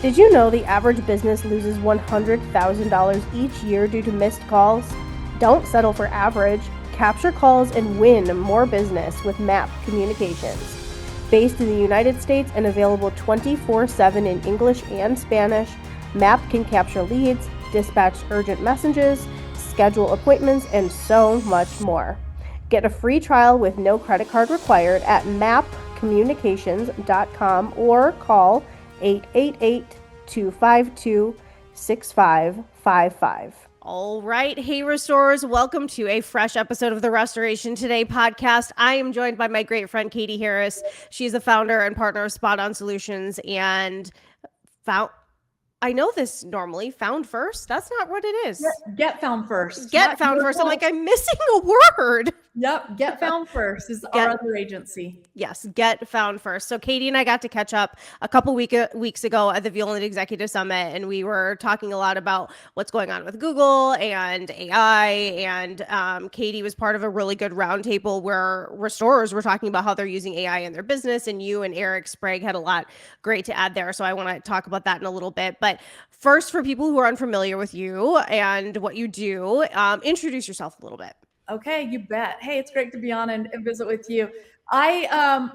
Did you know the average business loses $100,000 each year due to missed calls? Don't settle for average. Capture calls and win more business with MAP Communications. Based in the United States and available 24/7 in English and Spanish, MAP can capture leads, dispatch urgent messages, schedule appointments, and so much more. Get a free trial with no credit card required at mapcommunications.com or call 888-252-6555. All right. Hey, restorers. Welcome to a fresh episode of the Restoration Today podcast. I am joined by my great friend, Katie Harris. She's the founder and partner of Spot On Solutions and I know this normally. Found first? That's not what it is. Get found first. Get found first. I'm like, I'm missing a word. Yep. Get found first is our other agency. Yes. Get found first. So Katie and I got to catch up a couple weeks ago at the Violent Executive Summit, and we were talking a lot about what's going on with Google and AI. And Katie was part of a really good roundtable where restorers were talking about how they're using AI in their business, and you and Eric Sprague had a lot great to add there. So I want to talk about that in a little bit. But first, for people who are unfamiliar with you and what you do, introduce yourself a little bit. Okay, you bet. Hey, it's great to be on and visit with you. My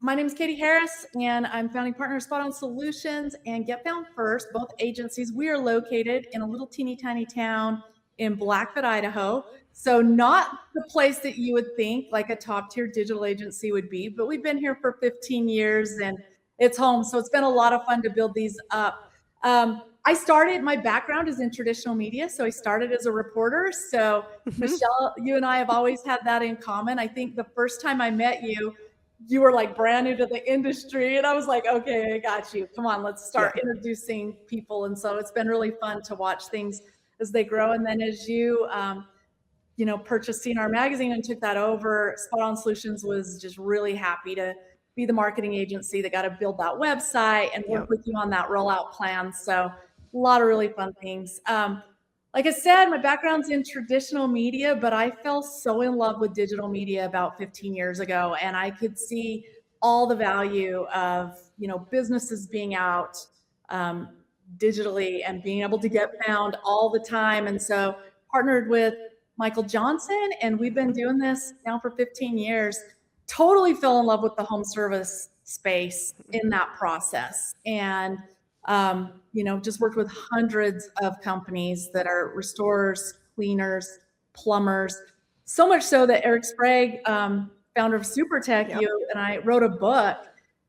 name is Katie Harris, and I'm founding partner of Spot On Solutions and Get Found First, both agencies. We are located in a little teeny tiny town in Blackfoot, Idaho. So not the place that you would think like a top tier digital agency would be, but we've been here for 15 years and it's home. So it's been a lot of fun to build these up. My background is in traditional media. So I started as a reporter. So Michelle, you and I have always had that in common. I think the first time I met you, you were like brand new to the industry. And I was like, okay, I got you. Come on, let's start introducing people. And so it's been really fun to watch things as they grow. And then as you, purchased CNR Magazine and took that over, Spot On Solutions was just really happy to be the marketing agency that got to build that website and work with you on that rollout plan. So a lot of really fun things. Like I said, my background's in traditional media, but I fell so in love with digital media about 15 years ago. And I could see all the value of, businesses being out digitally and being able to get found all the time. And so partnered with Michael Johnson, and we've been doing this now for 15 years. Totally fell in love with the home service space in that process. And, just worked with hundreds of companies that are restorers, cleaners, plumbers, so much so that Eric Sprague, founder of SuperTech, you and I wrote a book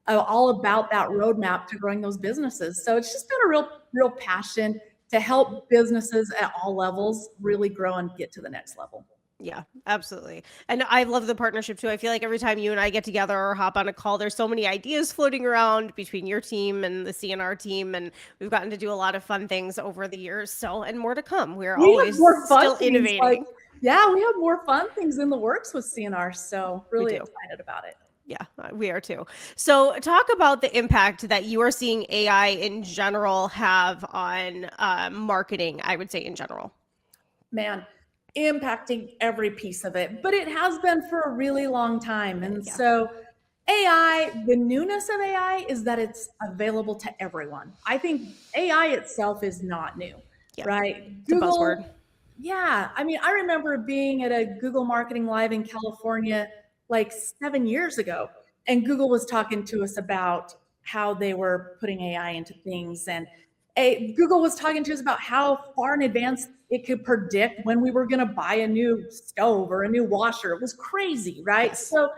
all about that roadmap to growing those businesses. So it's just been a real passion to help businesses at all levels really grow and get to the next level. Yeah, absolutely. And I love the partnership too. I feel like every time you and I get together or hop on a call, there's so many ideas floating around between your team and the CNR team. And we've gotten to do a lot of fun things over the years. So, and more to come. We always still innovating. We have more fun things in the works with CNR. So really excited about it. Yeah, we are too. So talk about the impact that you are seeing AI in general have on marketing, I would say in general. Man, impacting every piece of it, but it has been for a really long time. And so AI, the newness of AI is that it's available to everyone. I think AI itself is not new, right? It's a buzzword. Yeah. I mean, I remember being at a Google Marketing Live in California like 7 years ago, and Google was talking to us about how they were putting AI into things. And Google was talking to us about how far in advance it could predict when we were going to buy a new stove or a new washer. It was crazy, right? Yes. So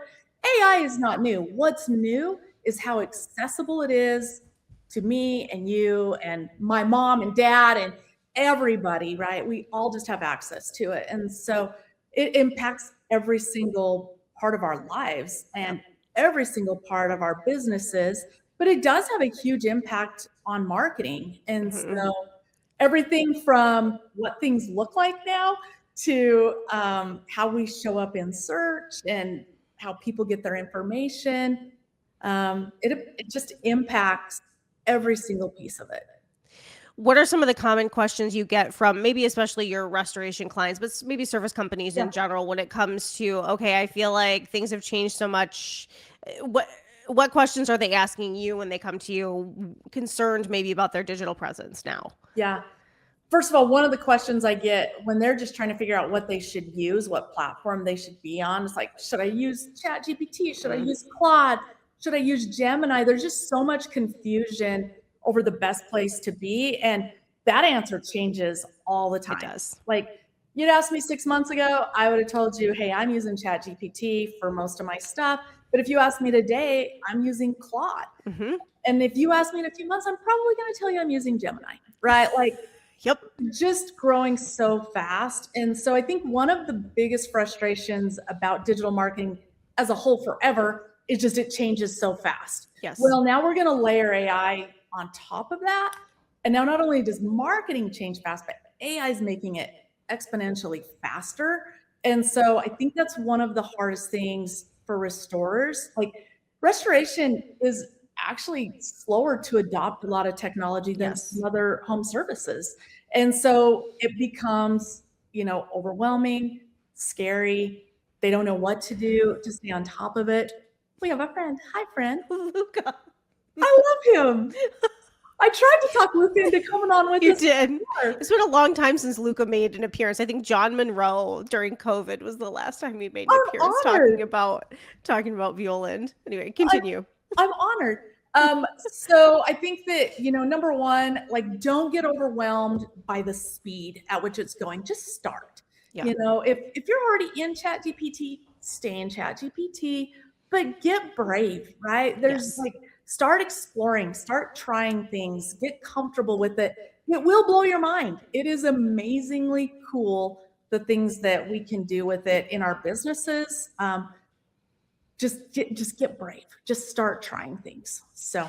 AI is not new. What's new is how accessible it is to me and you and my mom and dad and everybody, right? We all just have access to it. And so it impacts every single part of our lives and every single part of our businesses, but it does have a huge impact on marketing. And so everything from what things look like now to how we show up in search and how people get their information, it just impacts every single piece of it. What are some of the common questions you get from maybe especially your restoration clients, but maybe service companies in general when it comes to, okay, I feel like things have changed so much. what questions are they asking you when they come to you concerned maybe about their digital presence now? Yeah. First of all, one of the questions I get when they're just trying to figure out what they should use, what platform they should be on, it's like, should I use ChatGPT? Should I use Claude? Should I use Gemini? There's just so much confusion over the best place to be. And that answer changes all the time. It does. Like, you'd asked me 6 months ago, I would have told you, hey, I'm using ChatGPT for most of my stuff. But if you ask me today, I'm using Claude. Mm-hmm. And if you ask me in a few months, I'm probably going to tell you I'm using Gemini, right? Like, Yep. just growing so fast. And so I think one of the biggest frustrations about digital marketing as a whole forever is just it changes so fast. Yes. Well, now we're going to layer AI on top of that. And now not only does marketing change fast, but AI is making it exponentially faster. And so I think that's one of the hardest things for restorers. Like, restoration is actually slower to adopt a lot of technology than some other home services. And so it becomes, overwhelming, scary. They don't know what to do to stay on top of it. We have a friend. Hi, friend. Luca. I love him. I tried to talk Luca into coming on with You us. did. Before. It's been a long time since Luca made an appearance. I think John Monroe during COVID was the last time he made an appearance talking about Violand. Anyway, continue. I'm honored. So I think that, number one, like, don't get overwhelmed by the speed at which it's going. Just start. Yeah. If you're already in ChatGPT, stay in ChatGPT, but get brave, right? There's start exploring, start trying things, get comfortable with it. It will blow your mind. It is amazingly cool, the things that we can do with it in our businesses. Just get brave. Just start trying things. So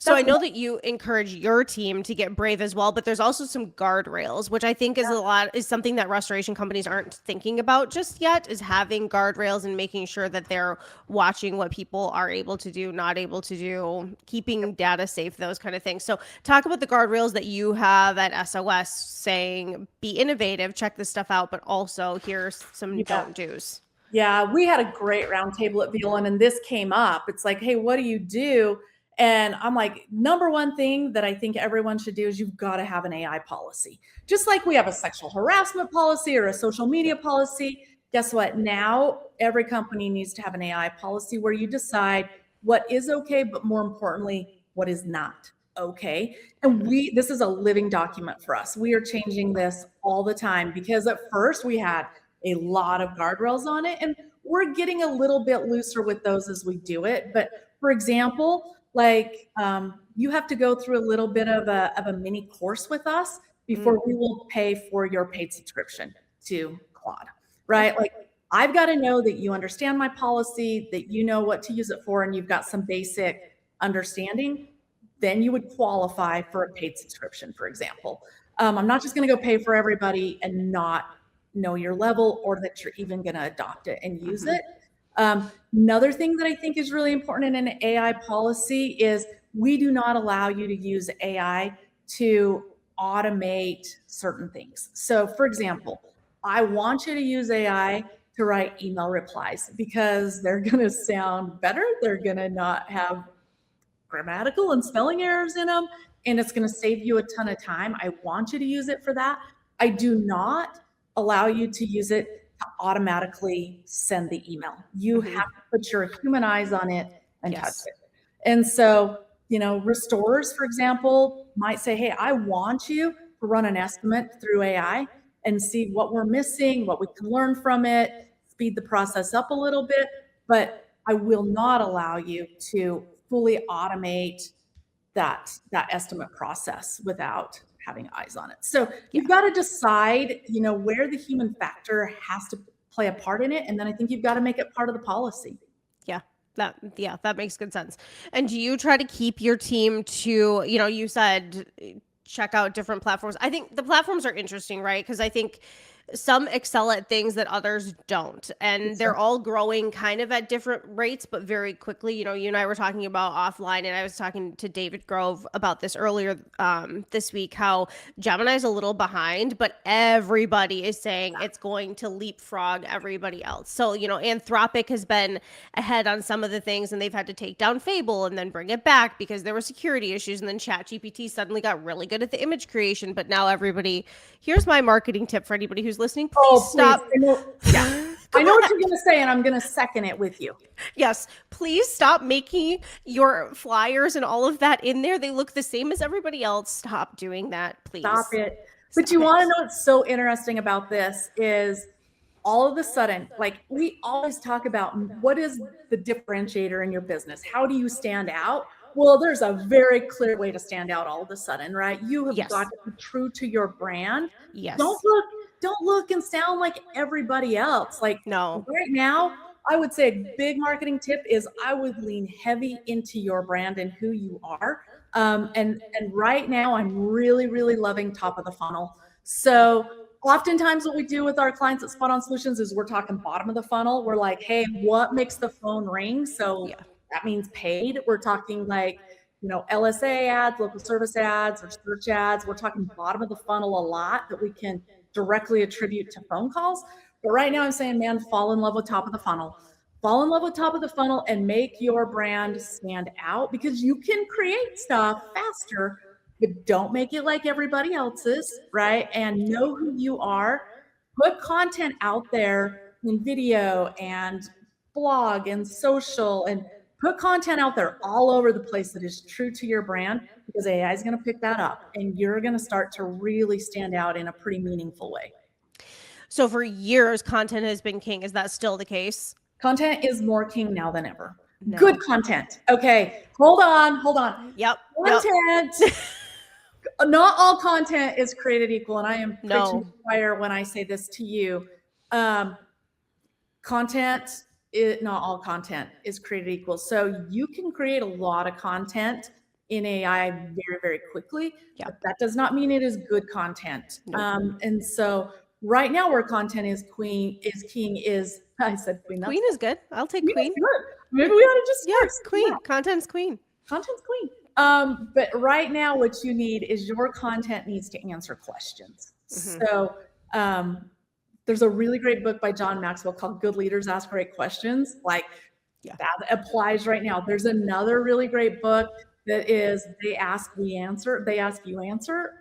I know that you encourage your team to get brave as well, but there's also some guardrails, which I think is something that restoration companies aren't thinking about just yet, is having guardrails and making sure that they're watching what people are able to do, not able to do, keeping data safe, those kind of things. So talk about the guardrails that you have at SOS saying, be innovative, check this stuff out, but also here's some don't do's. Yeah, we had a great roundtable at Violand, and this came up. It's like, hey, what do you do? And I'm like, number one thing that I think everyone should do is you've got to have an AI policy. Just like we have a sexual harassment policy or a social media policy. Guess what? Now every company needs to have an AI policy where you decide what is okay, but more importantly, what is not okay. And this is a living document for us. We are changing this all the time because at first we had a lot of guardrails on it, and we're getting a little bit looser with those as we do it. But for example, like, you have to go through a little bit of a mini course with us before we will pay for your paid subscription to Claude, right? Like, I've got to know that you understand my policy, that you know what to use it for, and you've got some basic understanding. Then you would qualify for a paid subscription, for example. I'm not just going to go pay for everybody and not know your level or that you're even going to adopt it and use it. Another thing that I think is really important in an AI policy is we do not allow you to use AI to automate certain things. So for example, I want you to use AI to write email replies because they're going to sound better. They're going to not have grammatical and spelling errors in them, and it's going to save you a ton of time. I want you to use it for that. I do not allow you to use it to automatically send the email. You have to put your human eyes on it and touch it. And so, restorers, for example, might say, hey, I want you to run an estimate through AI and see what we're missing, what we can learn from it, speed the process up a little bit, but I will not allow you to fully automate that estimate process without having eyes on it. So you've got to decide, where the human factor has to play a part in it. And then I think you've got to make it part of the policy. That makes good sense. And do you try to keep your team to, you said check out different platforms. I think the platforms are interesting, right? Because I think some excel at things that others don't, and they're all growing kind of at different rates but very quickly. You know, you and I were talking about offline, and I was talking to David Grove about this earlier this week, how Gemini's a little behind, but everybody is saying it's going to leapfrog everybody else. So, you know, Anthropic has been ahead on some of the things, and they've had to take down Fable and then bring it back because there were security issues, and then ChatGPT suddenly got really good at the image creation. But now everybody, here's my marketing tip for anybody who's listening: please stop. I know what you're going to say, and I'm going to second it with you. Yes, please stop making your flyers and all of that in there. They look the same as everybody else. Stop doing that, please. Stop it. But you want to know what's so interesting about this is all of a sudden, like we always talk about what is the differentiator in your business? How do you stand out? Well, there's a very clear way to stand out all of a sudden, right? You have got to be true to your brand. Yes. Don't look and sound like everybody else. Like no. Right now, I would say a big marketing tip is I would lean heavy into your brand and who you are. And right now I'm really, really loving top of the funnel. So oftentimes what we do with our clients at Spot On Solutions is we're talking bottom of the funnel. We're like, hey, what makes the phone ring? So that means paid. We're talking like, you know, LSA ads, local service ads, or search ads. We're talking bottom of the funnel a lot that we can directly attribute to phone calls. But right now I'm saying, man, fall in love with top of the funnel. Fall in love with top of the funnel and make your brand stand out, because you can create stuff faster, but don't make it like everybody else's, right? And know who you are. Put content out there in video and blog and social, and put content out there all over the place that is true to your brand, because AI is going to pick that up and you're going to start to really stand out in a pretty meaningful way. So for years, content has been king. Is that still the case? Content is more king now than ever. No. Good content. Okay, hold on. Yep. Content. Not all content is created equal, and I am preaching to the choir when I say this to you. Not all content is created equal. So you can create a lot of content in AI very, very quickly. But that does not mean it is good content. Nope. And so right now, where content is king is, I said queen. Queen is good. I'll take queen. Maybe we ought to just queen. Yeah. Content's queen. Content's queen. But right now, what you need is your content needs to answer questions. Mm-hmm. So there's a really great book by John Maxwell called Good Leaders Ask Great Questions. That applies right now. There's another really great book that is They Ask, We Answer. They Ask, You Answer.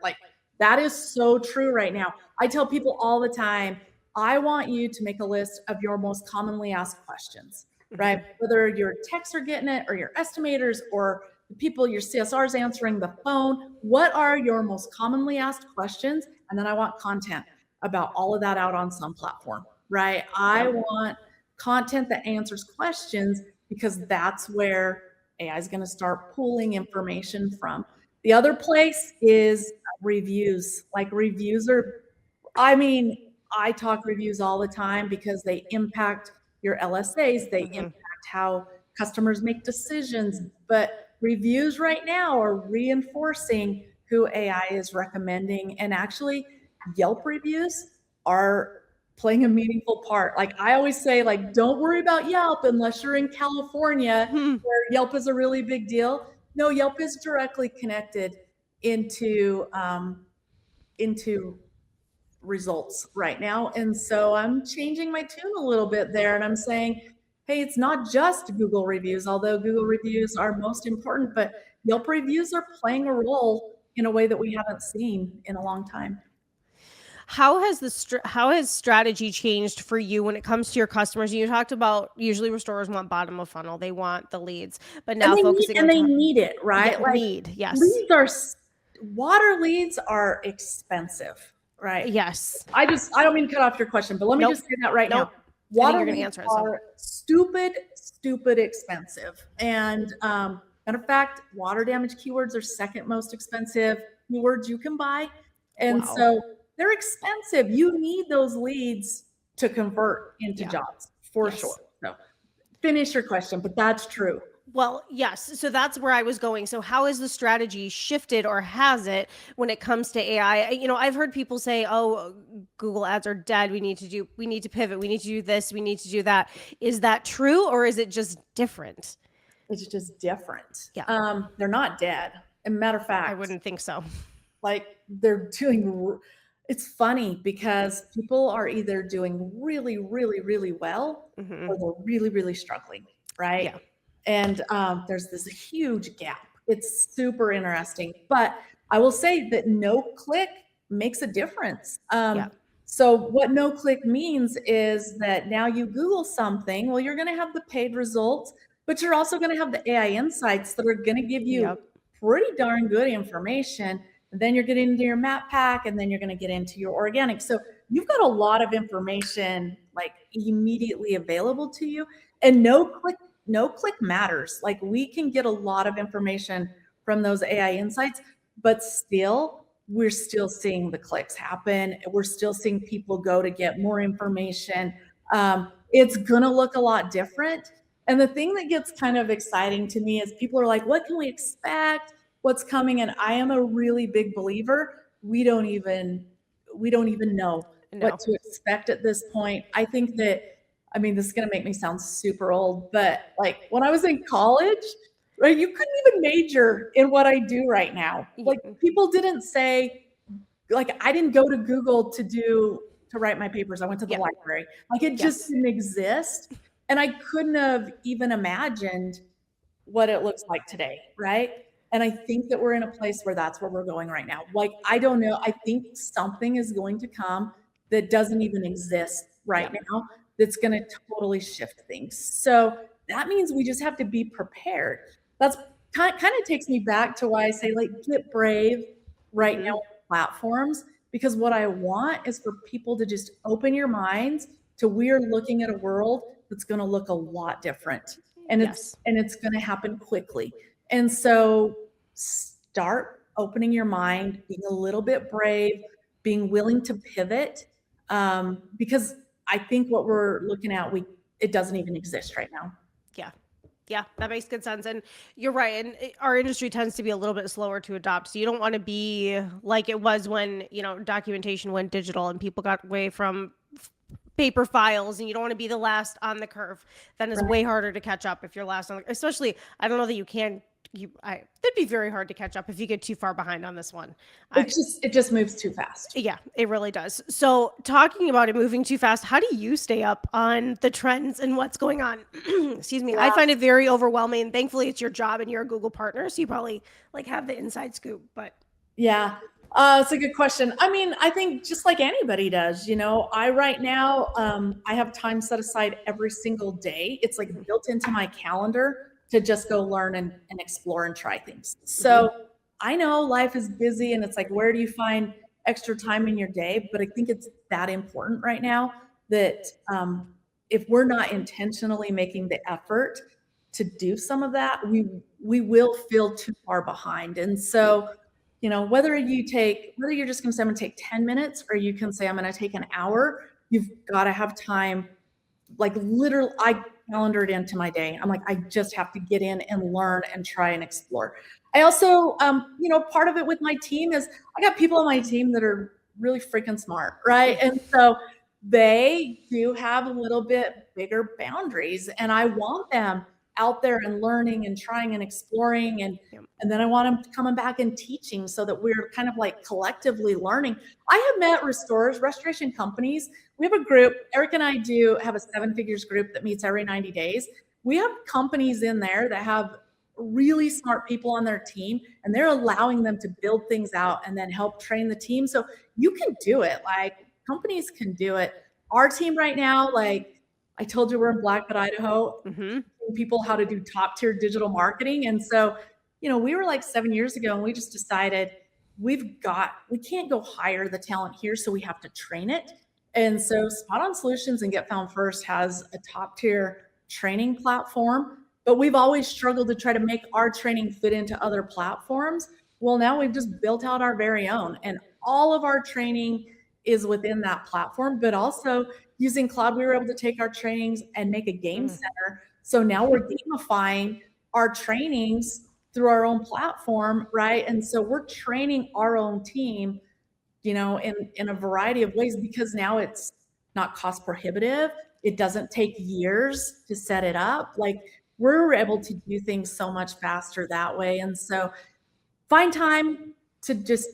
That is so true right now. I tell people all the time, I want you to make a list of your most commonly asked questions, right? Whether your techs are getting it, or your estimators, or the people, your CSRs answering the phone. What are your most commonly asked questions? And then I want content about all of that out on some platform, right? I want content that answers questions, because that's where AI is going to start pulling information from. The other place is reviews. I talk reviews all the time because they impact your LSAs. They impact how customers make decisions. But reviews right now are reinforcing who AI is recommending. And actually, Yelp reviews are playing a meaningful part. I always say, don't worry about Yelp unless you're in California, where Yelp is a really big deal. No, Yelp is directly connected into results right now. And so I'm changing my tune a little bit there, and I'm saying, hey, it's not just Google reviews, although Google reviews are most important, but Yelp reviews are playing a role in a way that we haven't seen in a long time. How has strategy changed for you when it comes to your customers? You talked about usually restorers want bottom of funnel, they want the leads, but now they need it, right? Yes. Water leads are expensive, right? Yes. I don't mean to cut off your question, but let me just say that right now. Water leads are stupid expensive. And matter of fact, water damage keywords are second most expensive keywords you can buy. And so they're expensive. You need those leads to convert into jobs for sure. So finish your question, but that's true. Well, yes. So that's where I was going. So how has the strategy shifted, or has it, when it comes to AI? You know, I've heard people say, "Oh, Google ads are dead. We need to pivot. We need to do this. We need to do that." Is that true, or is it just different? It's just different. Yeah. They're not dead. As a matter of fact, I wouldn't think so. like they're doing, it's funny because people are either doing really, really, really well, or they're really, really struggling, right? Yeah. And there's this huge gap. It's super interesting. But I will say that no click makes a difference. Yeah. So what no click means is that now you Google something, well, you're going to have the paid results, but you're also going to have the AI insights that are going to give you Yep. pretty darn good information. And then you're getting into your map pack, and then you're going to get into your organic. So you've got a lot of information like immediately available to you, and no click matters. Like we can get a lot of information from those AI insights, but still, we're still seeing the clicks happen. We're still seeing people go to get more information. It's going to look a lot different. And the thing that gets kind of exciting to me is people are like, what can we expect? What's coming? And I am a really big believer. We don't even know what to expect at this point. I think that, I mean, this is going to make me sound super old, but like when I was in college, right, you couldn't even major in what I do right now. Like people didn't say, like I didn't go to Google to write my papers. I went to the library. Like it just didn't exist. And I couldn't have even imagined what it looks like today, right? And I think that we're in a place where that's where we're going right now. Like, I don't know. I think something is going to come that doesn't even exist right now that's going to totally shift things. So that means we just have to be prepared. That's kind of takes me back to why I say, like, get brave right now on platforms, because what I want is for people to just open your minds to we're looking at a world that's going to look a lot different. And it's going to happen quickly. And so start opening your mind, being a little bit brave, being willing to pivot, because I think what we're looking at, it doesn't even exist right now. Yeah, that makes good sense. And you're right. And our industry tends to be a little bit slower to adopt. So you don't want to be like it was when, you know, documentation went digital and people got away from paper files, and you don't want to be the last on the curve. Then it's way harder to catch up if you're last on the, especially, I don't know that you can, it'd be very hard to catch up if you get too far behind on this one. It just moves too fast. Yeah, it really does. So talking about it moving too fast, how do you stay up on the trends and what's going on? Excuse me. I find it very overwhelming. Thankfully it's your job and you're a Google partner, so you probably like have the inside scoop, but. Yeah. It's a good question. I mean, I think just like anybody does, you know, right now, I have time set aside every single day. It's like built into my calendar to just go learn and explore and try things. So I know life is busy, and it's like, where do you find extra time in your day? But I think it's that important right now that if we're not intentionally making the effort to do some of that, we will feel too far behind. And so, you know, whether you're just going to say, I'm going to take 10 minutes, or you can say, I'm going to take an hour, you've got to have time. Like literally, I calendared into my day. I'm like, I just have to get in and learn and try and explore. I also, you know, part of it with my team is I got people on my team that are really freaking smart, right? And so they do have a little bit bigger boundaries, and I want them out there and learning and trying and exploring, and then I want them coming back and teaching so that we're kind of like collectively learning. I have met restoration companies. We have a group, Eric and I have a 7 figures group that meets every 90 days. We have companies in there that have really smart people on their team, and they're allowing them to build things out and then help train the team. So you can do it. Like companies can do it. Our team right now, like I told you, we're in Blackfoot, Idaho, teaching people how to do top tier digital marketing. And so, you know, we were like 7 years ago, and we just decided we can't go hire the talent here. So we have to train it. And so Spot On Solutions and Get Found First has a top tier training platform, but we've always struggled to try to make our training fit into other platforms. Well, now we've just built out our very own, and all of our training is within that platform, but also using cloud, we were able to take our trainings and make a game center So now we're gamifying our trainings through our own platform, right? And so we're training our own team, in a variety of ways, because now it's not cost prohibitive. It doesn't take years to set it up. Like, we're able to do things so much faster that way. And so find time to just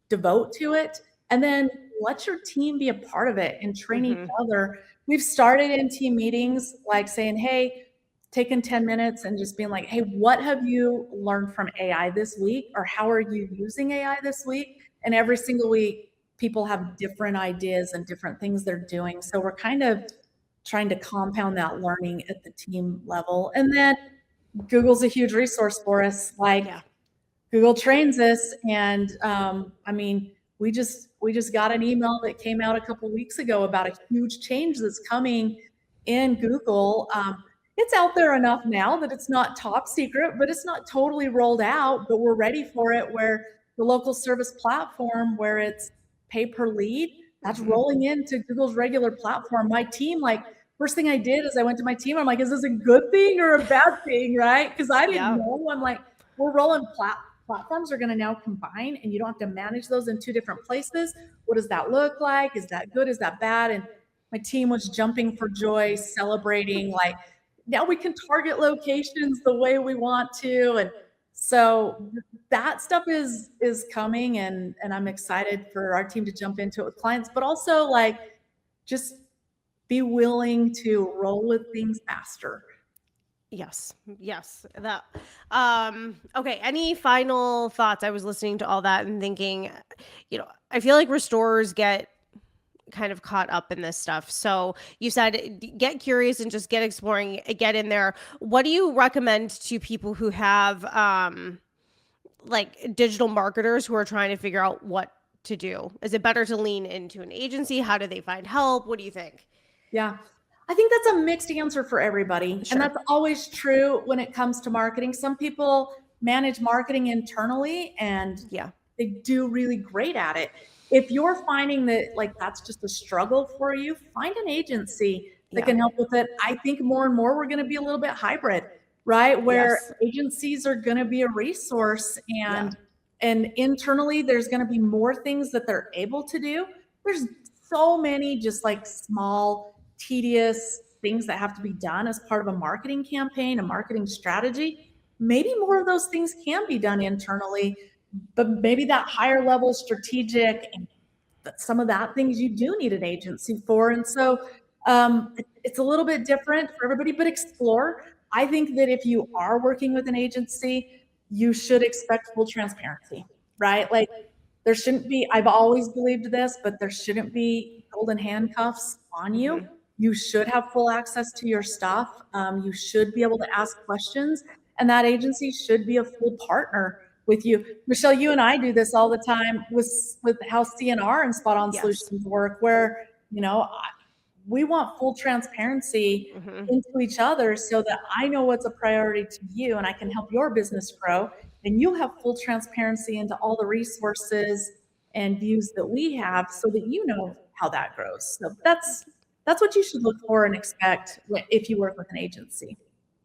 devote to it, and then let your team be a part of it and train each other. We've started in team meetings, like saying, hey, taking 10 minutes and just being like, hey, what have you learned from AI this week? Or how are you using AI this week? And every single week, people have different ideas and different things they're doing. So we're kind of trying to compound that learning at the team level. And then Google's a huge resource for us. Like, Google trains us, and I mean, we just got an email that came out a couple weeks ago about a huge change that's coming in Google. It's out there enough now that it's not top secret, but it's not totally rolled out. But we're ready for it. Where the local service platform, where it's pay per lead, that's rolling into Google's regular platform. My team, like, first thing I did is I went to my team. I'm like, is this a good thing or a bad thing, right? Because I didn't know. I'm like, we're rolling platforms are going to now combine, and you don't have to manage those in two different places. What does that look like? Is that good? Is that bad? And my team was jumping for joy, celebrating, like, now we can target locations the way we want to. And so that stuff is coming, and I'm excited for our team to jump into it with clients, but also, like, just be willing to roll with things faster. Yes. That okay, any final thoughts? I was listening to all that and thinking, I feel like restorers get kind of caught up in this stuff. So you said get curious and just get exploring, get in there. What do you recommend to people who have like digital marketers who are trying to figure out what to do? Is it better to lean into an agency? How do they find help? What do you think? Yeah. I think that's a mixed answer for everybody. Sure. And that's always true when it comes to marketing. Some people manage marketing internally, and they do really great at it. If you're finding that, like, that's just a struggle for you, find an agency that can help with it. I think more and more we're going to be a little bit hybrid, right? Where agencies are going to be a resource, and internally there's going to be more things that they're able to do. There's so many just like small, tedious things that have to be done as part of a marketing campaign, a marketing strategy. Maybe more of those things can be done internally, but maybe that higher level strategic and some of that things you do need an agency for. And so it's a little bit different for everybody, but explore. I think that if you are working with an agency, you should expect full transparency, right? Like, there shouldn't be, I've always believed this, but there shouldn't be golden handcuffs on you. You should have full access to your stuff. You should be able to ask questions, and that agency should be a full partner with you. Michelle, you and I do this all the time with how CNR and Spot On Solutions work, where, we want full transparency into each other so that I know what's a priority to you and I can help your business grow. And you have full transparency into all the resources and views that we have so that you know how that grows. So that's what you should look for and expect if you work with an agency.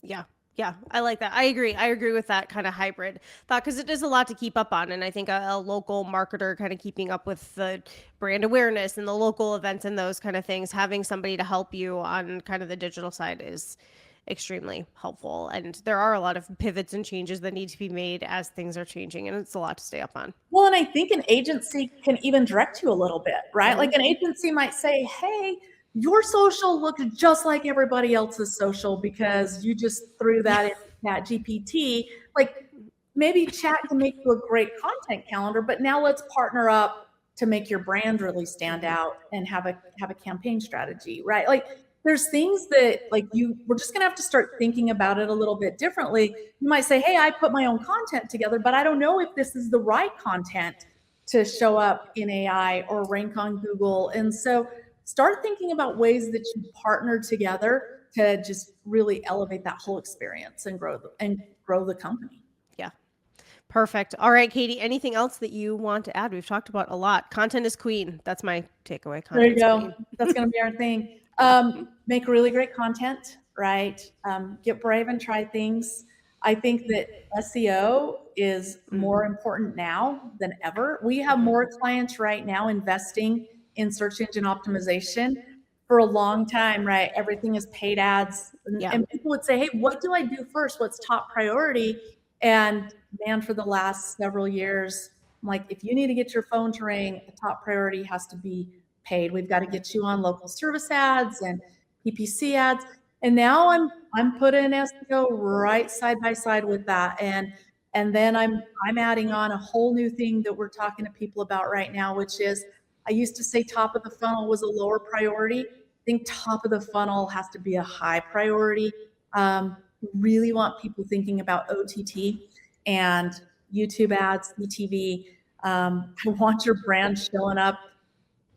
Yeah, I like that. I agree with that kind of hybrid thought, because it is a lot to keep up on. And I think a local marketer kind of keeping up with the brand awareness and the local events and those kind of things, having somebody to help you on kind of the digital side is extremely helpful. And there are a lot of pivots and changes that need to be made as things are changing, and it's a lot to stay up on. Well, and I think an agency can even direct you a little bit, right? Like, an agency might say, hey, your social looks just like everybody else's social because you just threw that in ChatGPT. Like, maybe chat can make you a great content calendar, but now let's partner up to make your brand really stand out and have a campaign strategy, right? Like, there's things that, like, we're just going to have to start thinking about it a little bit differently. You might say, hey, I put my own content together, but I don't know if this is the right content to show up in AI or rank on Google. And so start thinking about ways that you partner together to just really elevate that whole experience and grow the company. Yeah. Perfect. All right, Katie, anything else that you want to add? We've talked about a lot. Content is queen. That's my takeaway. There you go. That's going to be our thing. Make really great content, right? Get brave and try things. I think that SEO is more important now than ever. We have more clients right now investing in search engine optimization. For a long time, right? Everything is paid ads. Yeah. And people would say, hey, what do I do first? What's top priority? And man, for the last several years, I'm like, if you need to get your phone to ring, the top priority has to be paid. We've got to get you on local service ads and PPC ads. And now I'm putting SEO right side by side with that. And then I'm adding on a whole new thing that we're talking to people about right now, which is I used to say top of the funnel was a lower priority. I think top of the funnel has to be a high priority. Really want people thinking about OTT and YouTube ads, CTV. I want your brand showing up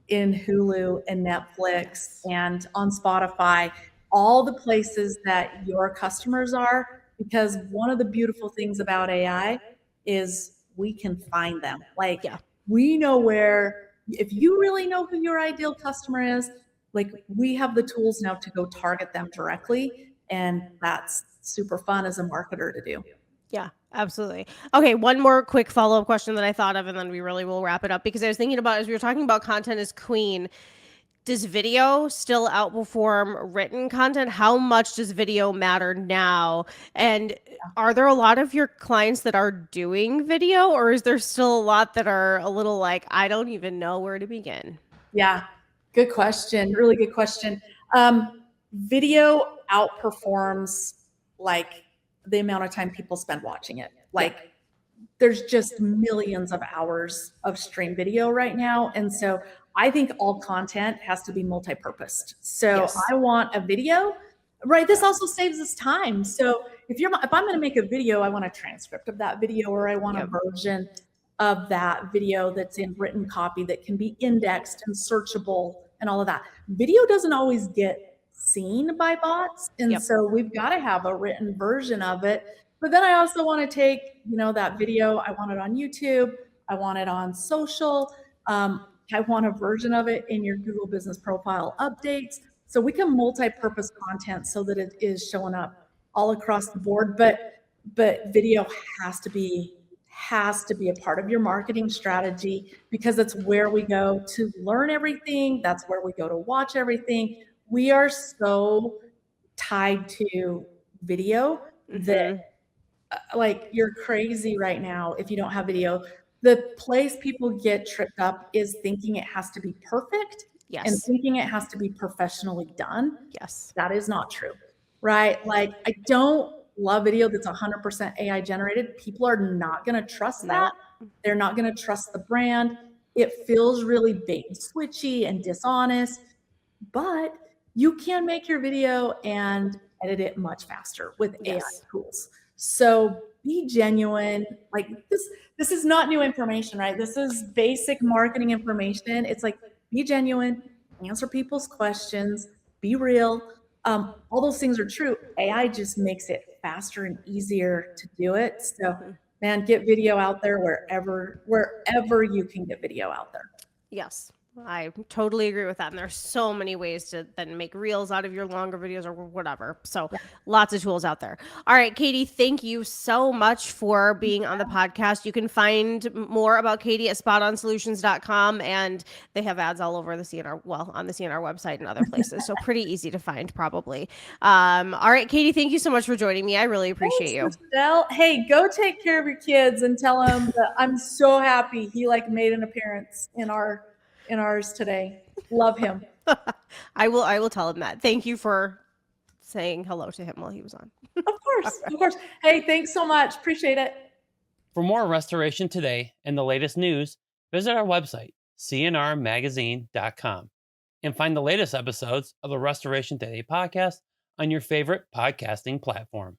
in Hulu and Netflix and on Spotify, all the places that your customers are, because one of the beautiful things about AI is we can find them. Like we know where, if you really know who your ideal customer is, like we have the tools now to go target them directly. And that's super fun as a marketer to do. Yeah, absolutely. Okay, one more quick follow-up question that I thought of, and then we really will wrap it up, because I was thinking about, as we were talking about content is queen, does video still outperform written content? How much does video matter now? And are there a lot of your clients that are doing video, or is there still a lot that are a little like, I don't even know where to begin? Yeah, good question. Really good question. Video outperforms like the amount of time people spend watching it. Like there's just millions of hours of stream video right now. And so I think all content has to be multi-purposed. So I want a video, right? This also saves us time. So if I'm going to make a video, I want a transcript of that video, or I want a version of that video that's in written copy that can be indexed and searchable and all of that. Video doesn't always get seen by bots. And so we've got to have a written version of it. But then I also want to take, that video, I want it on YouTube, I want it on social, I want a version of it in your Google Business Profile updates. So we can multi-purpose content so that it is showing up all across the board. But video has to be a part of your marketing strategy, because it's where we go to learn everything. That's where we go to watch everything. We are so tied to video that like you're crazy right now if you don't have video. The place people get tripped up is thinking it has to be perfect and thinking it has to be professionally done. That is not true, right? Like I don't love video that's 100% AI generated. People are not going to trust that. They're not going to trust the brand. It feels really bait and switchy and dishonest, but you can make your video and edit it much faster with AI tools. So be genuine. Like this is not new information, right? This is basic marketing information. It's like, be genuine, answer people's questions, be real. All those things are true. AI just makes it faster and easier to do it. So man, get video out there wherever you can get video out there. Yes. I totally agree with that. And there's so many ways to then make reels out of your longer videos or whatever. So lots of tools out there. All right, Katie, thank you so much for being on the podcast. You can find more about Katie at spotonsolutions.com, and they have ads all over the CNR, on the CNR website and other places. So pretty easy to find probably. All right, Katie, thank you so much for joining me. I really appreciate you. Michelle. Hey, go take care of your kids and tell them that I'm so happy he made an appearance in ours today. Love him. I will tell him that. Thank you for saying hello to him while he was on. Of course. Hey, thanks so much. Appreciate it. For more Restoration Today and the latest news, visit our website, cnrmagazine.com, and find the latest episodes of the Restoration Today podcast on your favorite podcasting platform.